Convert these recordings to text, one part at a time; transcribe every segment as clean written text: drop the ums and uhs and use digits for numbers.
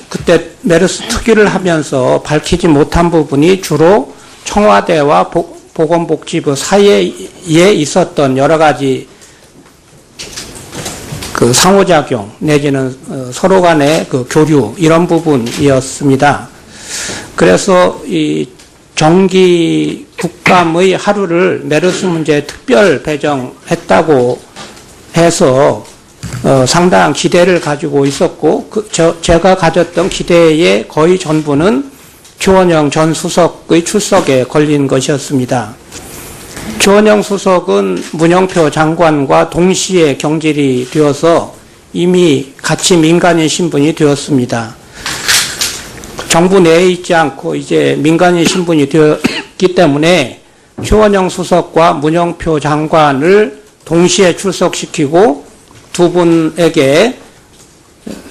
그때 메르스 특위를 하면서 밝히지 못한 부분이 주로 청와대와 보건복지부 사이에 있었던 여러 가지 그 상호작용 내지는 서로 간의 그 교류 이런 부분이었습니다. 그래서 이 정기 국감의 하루를 메르스 문제에 특별 배정했다고 해서 상당한 기대를 가지고 있었고 제가 가졌던 기대의 거의 전부는 최원영 전 수석의 출석에 걸린 것이었습니다. 최원영 수석은 문영표 장관과 동시에 경질이 되어서 이미 같이 민간인 신분이 되었습니다. 정부 내에 있지 않고 이제 민간인 신분이 되었기 때문에 최원영 수석과 문영표 장관을 동시에 출석시키고 두 분에게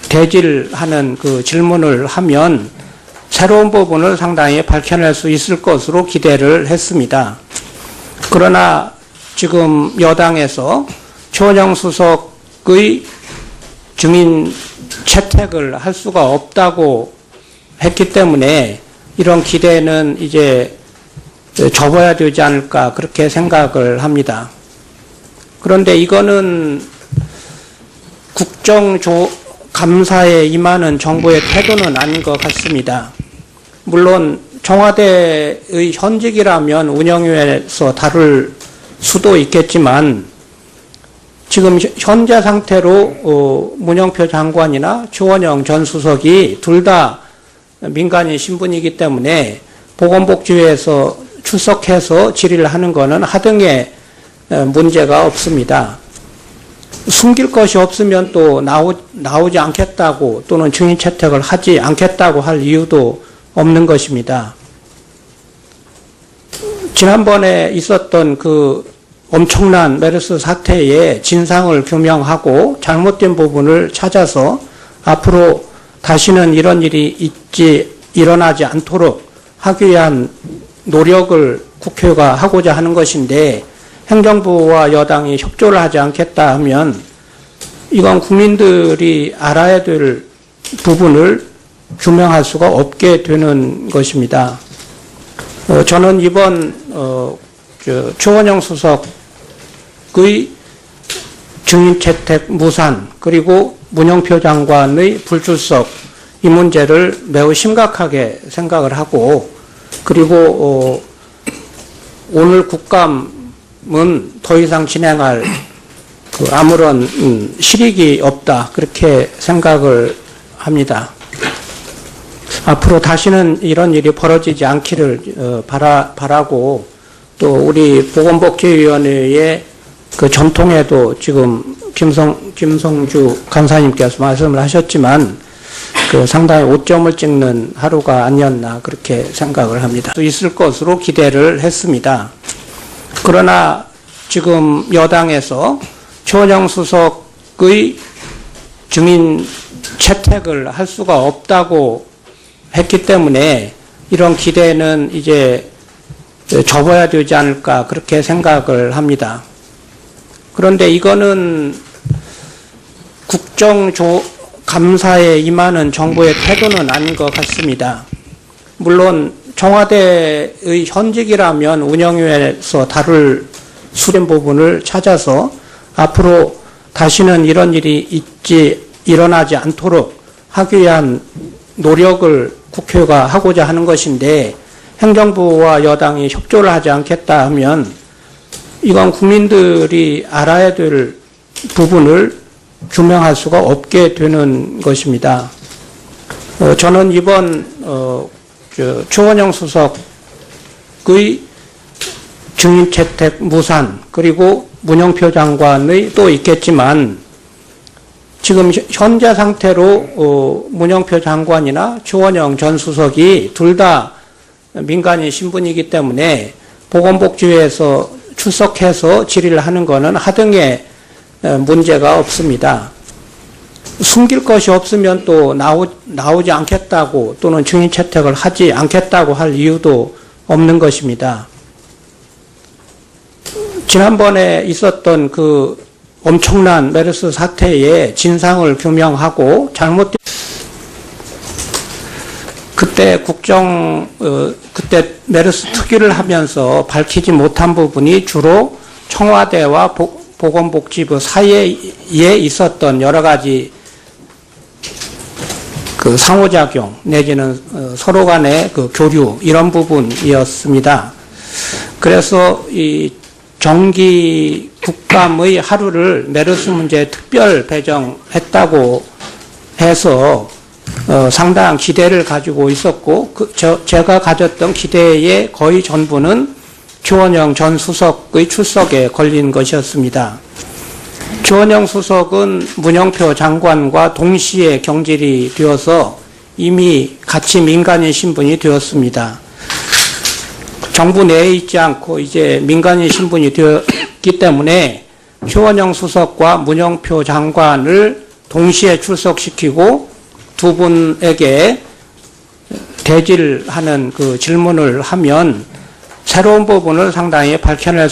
대질하는 그 질문을 하면 새로운 부분을 상당히 밝혀낼 수 있을 것으로 기대를 했습니다. 그러나 지금 여당에서 최원영 수석의 증인 채택을 할 수가 없다고 했기 때문에 이런 기대는 이제 접어야 되지 않을까 그렇게 생각을 합니다. 그런데 이거는 국정감사에 임하는 정부의 태도는 아닌 것 같습니다. 물론 청와대의 현직이라면 운영위에서 다룰 수도 있겠지만 지금 현재 상태로 문영표 장관이나 최원영 전 수석이 둘 다 민간인 신분이기 때문에 보건복지위에서 출석해서 질의를 하는 것은 하등의 문제가 없습니다. 숨길 것이 없으면 또 나오지 않겠다고 또는 증인 채택을 하지 않겠다고 할 이유도 없는 것입니다. 지난번에 있었던 그 엄청난 메르스 사태의 진상을 규명하고 잘못된 부분을 찾아서 앞으로 다시는 이런 일이 일어나지 않도록 하기 위한 노력을 국회가 하고자 하는 것인데 행정부와 여당이 협조를 하지 않겠다 하면 이건 국민들이 알아야 될 부분을 규명할 수가 없게 되는 것입니다. 저는 이번 최원영 수석의 증인 채택 무산 그리고 문영표 장관의 불출석 이 문제를 매우 심각하게 생각을 하고 그리고 오늘 국감은 더 이상 진행할 아무런 실익이 없다 그렇게 생각을 합니다. 앞으로 다시는 이런 일이 벌어지지 않기를 바라고 또 우리 보건복지위원회의 그 전통에도 지금 김성주 간사님께서 말씀을 하셨지만 그 상당히 오점을 찍는 하루가 아니었나 그렇게 생각을 합니다. 또 있을 것으로 기대를 했습니다. 그러나 지금 여당에서 최원영 수석의 증인 채택을 할 수가 없다고 했기 때문에 이런 기대는 이제 접어야 되지 않을까 그렇게 생각을 합니다. 그런데 이거는 국정감사에 임하는 정부의 태도는 아닌 것 같습니다. 물론 청와대의 현직이라면 운영위에서 다룰 수된 부분을 찾아서 앞으로 다시는 이런 일이 일어나지 않도록 하기 위한 노력을 국회가 하고자 하는 것인데 행정부와 여당이 협조를 하지 않겠다 하면 이건 국민들이 알아야 될 부분을 규명할 수가 없게 되는 것입니다. 저는 이번 최원영 수석의 증인 채택 무산 그리고 문영표 장관의 또 있겠지만 지금 현재 상태로 문영표 장관이나 최원영 전 수석이 둘 다 민간인 신분이기 때문에 보건복지위에서 출석해서 질의를 하는 것은 하등의 문제가 없습니다. 숨길 것이 없으면 또 나오지 않겠다고 또는 증인 채택을 하지 않겠다고 할 이유도 없는 것입니다. 지난번에 있었던 그 엄청난 메르스 사태의 진상을 규명하고 잘못된 그때 그때 메르스 특위를 하면서 밝히지 못한 부분이 주로 청와대와 보건복지부 사이에 있었던 여러 가지 그 상호작용 내지는 서로 간의 그 교류 이런 부분이었습니다. 그래서 이 정기 국감의 하루를 메르스 문제 특별 배정했다고 해서 상당한 기대를 가지고 있었고 제가 가졌던 기대의 거의 전부는 주원영 전 수석의 출석에 걸린 것이었습니다. 주원영 수석은 문영표 장관과 동시에 경질이 되어서 이미 같이 민간인 신분이 되었습니다. 정부 내에 있지 않고 이제 민간인 신분이 되었기 때문에 주원영 수석과 문영표 장관을 동시에 출석시키고 두 분에게 대질하는 그 질문을 하면 새로운 부분을 상당히 밝혀낼 수